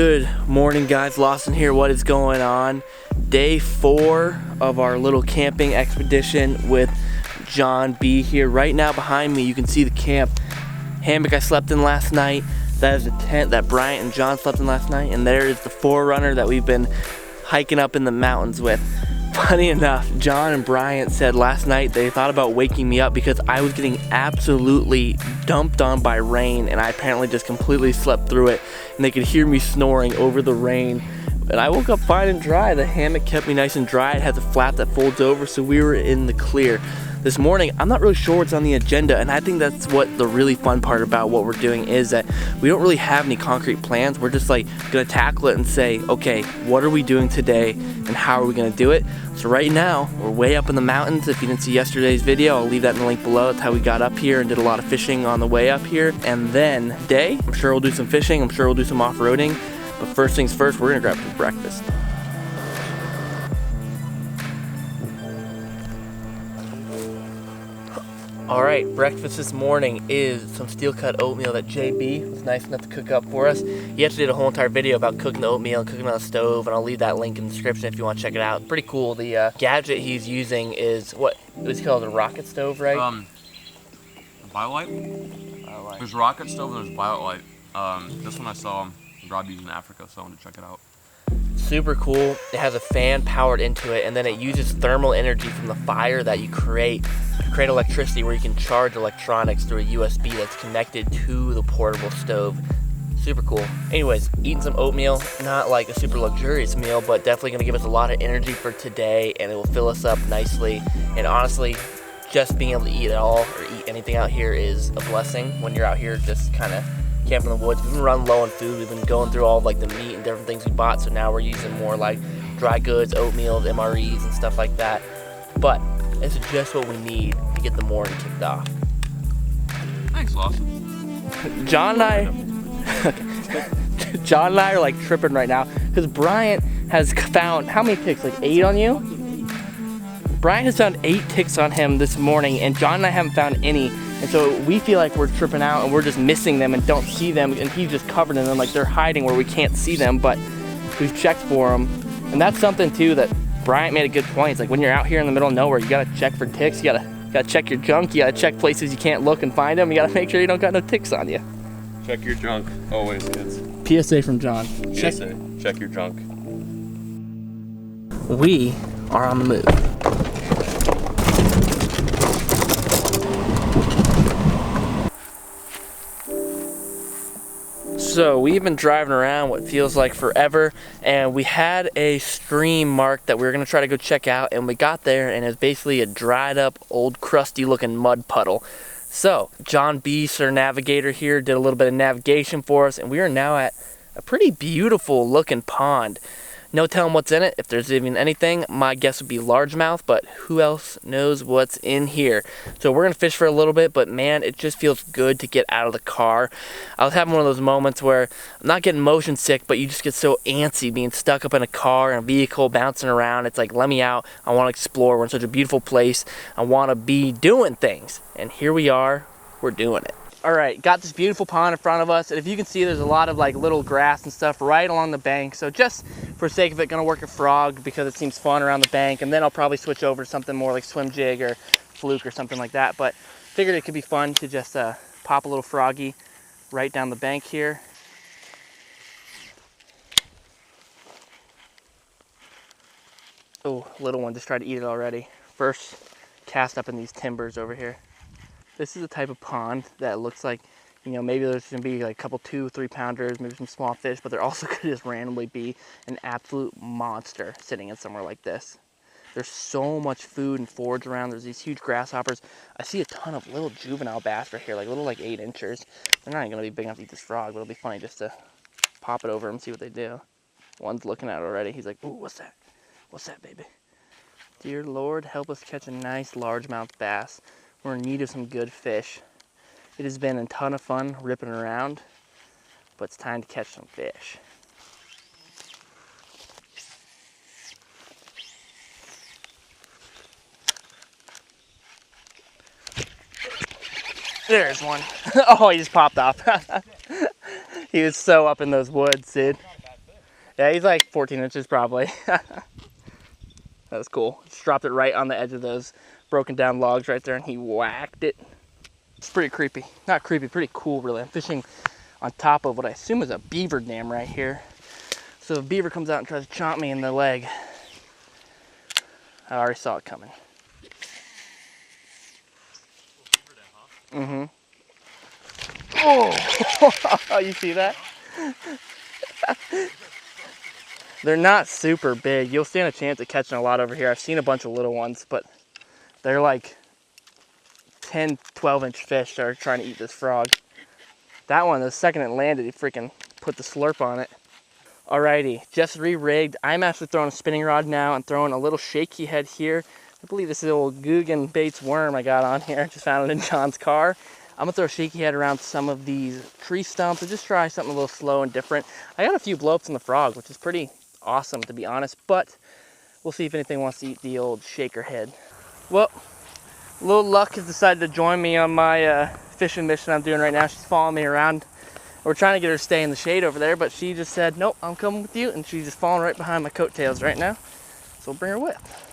Good morning, guys. Lawson here. What is going on? Day 4 of our little camping expedition with John B here. Right now behind me you can see the camp hammock I slept in last night. That is the tent that Bryant and John slept in last night, and there is the 4Runner that we've been hiking up in the mountains with. Funny enough, John and Bryant said last night they thought about waking me up because I was getting absolutely dumped on by rain, and I apparently just completely slept through it, and they could hear me snoring over the rain. And I woke up fine and dry. The hammock kept me nice and dry. It has a flap that folds over, so we were in the clear. This morning, I'm not really sure what's on the agenda, and I think that's what the really fun part about what we're doing is that we don't really have any concrete plans. We're just like gonna tackle it and say, okay, what are we doing today and how are we gonna do it? So right now, we're way up in the mountains. If you didn't see yesterday's video, I'll leave that in the link below. That's how we got up here and did a lot of fishing on the way up here. And then today, I'm sure we'll do some fishing, I'm sure we'll do some off-roading, but first things first, we're gonna grab some breakfast. All right, breakfast this morning is some steel cut oatmeal that JB was nice enough to cook up for us. He actually did a whole entire video about cooking the oatmeal and cooking on the stove, and I'll leave that link in the description if you want to check it out. Pretty cool. The gadget he's using is what was called a rocket stove, right? BioLite. There's rocket stove and there's BioLite. This one I saw Rob using in Africa, so I wanted to check it out. Super cool. It has a fan powered into it, and then it uses thermal energy from the fire that you create to create electricity where you can charge electronics through a USB that's connected to the portable stove. Super cool. Anyways, eating some oatmeal, not like a super luxurious meal, but definitely gonna give us a lot of energy for today, and it will fill us up nicely. And honestly, just being able to eat at all or eat anything out here is a blessing when you're out here just kind of camping in the woods. We've been running low on food. We've been going through all of like the meat and different things we bought, so now we're using more like dry goods, oatmeal, MREs and stuff like that. But this is just what we need to get the morning kicked off. Thanks, Lawson. John and I are like tripping right now because Bryant has found, how many ticks? Like 8 on you? Bryant has found 8 ticks on him this morning, and John and I haven't found any. And so we feel like we're tripping out and we're just missing them and don't see them, and he's just covered in them, like they're hiding where we can't see them, but we've checked for them. And that's something too that Bryant made a good point. It's like when you're out here in the middle of nowhere, you gotta check for ticks, you gotta check your junk, you gotta check places you can't look and find them, you gotta make sure you don't got no ticks on you. Check your junk, always, kids. PSA from John. PSA, check your junk. We are on the move. So we've been driving around what feels like forever, and we had a stream marked that we were gonna try to go check out, and we got there and it was basically a dried up, old crusty looking mud puddle. So John B, Sir Navigator here, did a little bit of navigation for us, and we are now at a pretty beautiful looking pond. No telling what's in it. If there's even anything, my guess would be largemouth, but who else knows what's in here? So we're gonna fish for a little bit, but man, it just feels good to get out of the car. I was having one of those moments where I'm not getting motion sick, but you just get so antsy being stuck up in a car and a vehicle bouncing around. It's like, let me out. I wanna explore. We're in such a beautiful place. I wanna be doing things. And here we are, we're doing it. All right, got this beautiful pond in front of us, and if you can see, there's a lot of like little grass and stuff right along the bank. So just for sake of it, gonna work a frog because it seems fun around the bank, and then I'll probably switch over to something more like swim jig or fluke or something like that. But figured it could be fun to just pop a little froggy right down the bank here. Oh, little one just tried to eat it already. First cast up in these timbers over here. This is a type of pond that looks like, you know, maybe there's gonna be like a couple 2-3 pounders, maybe some small fish, but there also could just randomly be an absolute monster sitting in somewhere like this. There's so much food and forage around. There's these huge grasshoppers. I see a ton of little juvenile bass right here, like little like 8 inchers. They're not even gonna be big enough to eat this frog, but it'll be funny just to pop it over and see what they do. One's looking at it already. He's like, ooh, what's that? What's that, baby? Dear Lord, help us catch a nice largemouth bass. We're in need of some good fish. It has been a ton of fun ripping around, but it's time to catch some fish. There's one. Oh, he just popped off. He was so up in those woods, dude. Yeah, he's like 14 inches probably. That was cool. Just dropped it right on the edge of those broken down logs right there, and he whacked it. It's pretty creepy. Not creepy, pretty cool really. I'm fishing on top of what I assume is a beaver dam right here. So if a beaver comes out and tries to chomp me in the leg, I already saw it coming. Mm-hmm. Oh, you see that? They're not super big. You'll stand a chance at catching a lot over here. I've seen a bunch of little ones, but they're like 10, 12-inch fish that are trying to eat this frog. That one, the second it landed, he freaking put the slurp on it. Alrighty, just re-rigged. I'm actually throwing a spinning rod now. I'm throwing a little shaky head here. I believe this is a little Guggen Baits worm I got on here. Just found it in John's car. I'm gonna throw a shaky head around some of these tree stumps and just try something a little slow and different. I got a few blowups in the frog, which is pretty awesome to be honest, but we'll see if anything wants to eat the old shaker head. Well, Little Luck has decided to join me on my fishing mission I'm doing right now. She's following me around. We're trying to get her to stay in the shade over there, but she just said, nope, I'm coming with you, and she's just falling right behind my coattails right now. So we'll bring her with.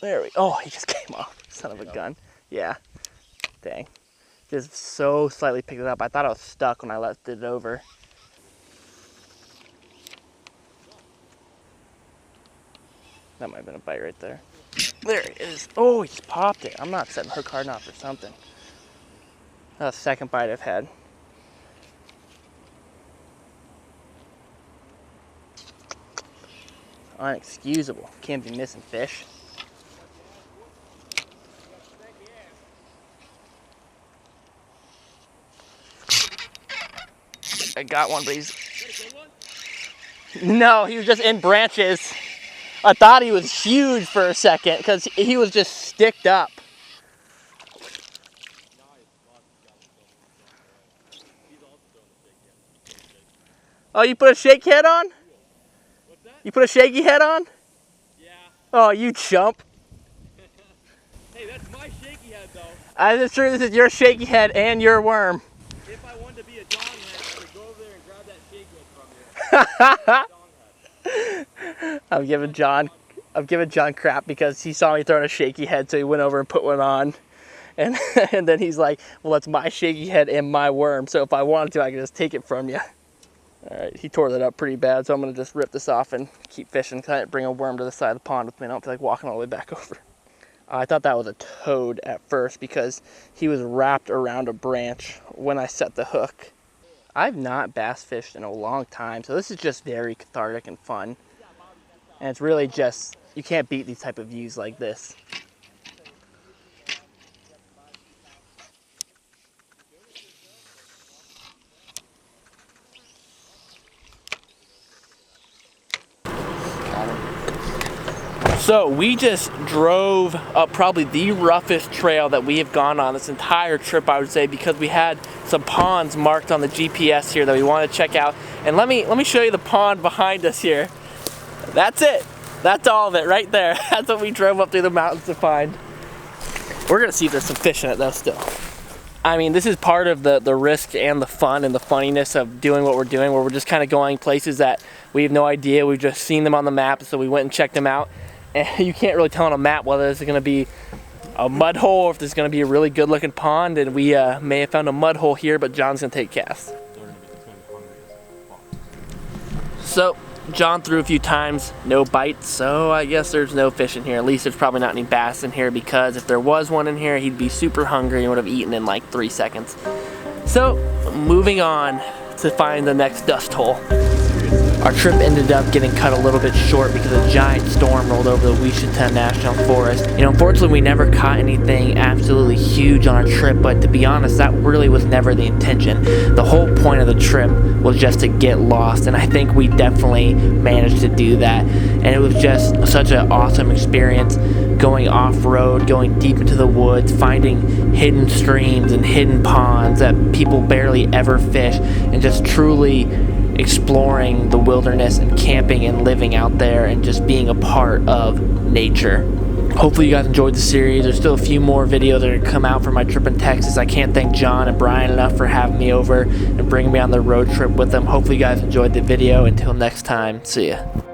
There we go. Oh, he just came off. Son of a gun. Yeah. Dang. Just so slightly picked it up. I thought I was stuck when I left it over. That might have been a bite right there. There it is. Oh, he just popped it. I'm not setting hook hard enough or something. That's the second bite I've had. Unexcusable. Can't be missing fish. I got one, but he's... No, he was just in branches. I thought he was huge for a second because he was just sticked up. Oh, you put a shake head on? What's that? You put a shaky head on? Yeah. Oh, you chump. Hey, that's my shaky head though. I'm just sure this is your shaky head and your worm. If I wanted to be a dong head, I would go over there and grab that shaky head from you. I'm giving John crap because he saw me throwing a shaky head, so he went over and put one on. And, and then he's like, well, that's my shaky head and my worm, so if I wanted to, I could just take it from you. All right, he tore that up pretty bad, so I'm gonna just rip this off and keep fishing because I didn't bring a worm to the side of the pond with me. I don't feel like walking all the way back over. I thought that was a toad at first because he was wrapped around a branch when I set the hook. I've not bass fished in a long time, so this is just very cathartic and fun. And it's really just, you can't beat these type of views like this. So we just drove up probably the roughest trail that we have gone on this entire trip, I would say, because we had some ponds marked on the GPS here that we want to check out. And let me show you the pond behind us here. That's it. That's all of it right there. That's what we drove up through the mountains to find. We're gonna see if there's some fish in it though still. I mean, this is part of the risk and the fun and the funniness of doing what we're doing, where we're just kind of going places that we have no idea. We've just seen them on the map, so we went and checked them out. And you can't really tell on a map whether this is gonna be a mud hole or if there's gonna be a really good looking pond. And we may have found a mud hole here, but John's gonna take casts. So John threw a few times, no bites, so I guess there's no fish in here. At least there's probably not any bass in here, because if there was one in here, he'd be super hungry and would have eaten in like 3 seconds. So, moving on to find the next dust hole. Our trip ended up getting cut a little bit short because a giant storm rolled over the Ouachita National Forest. You know, unfortunately, we never caught anything absolutely huge on our trip, but to be honest, that really was never the intention. The whole point of the trip was just to get lost, and I think we definitely managed to do that. And it was just such an awesome experience, going off-road, going deep into the woods, finding hidden streams and hidden ponds that people barely ever fish, and just truly exploring the wilderness and camping and living out there and just being a part of nature. Hopefully you guys enjoyed the series. There's still a few more videos that are going to come out from my trip in Texas. I can't thank John and Brian enough for having me over and bringing me on the road trip with them. Hopefully you guys enjoyed the video. Until next time, see ya.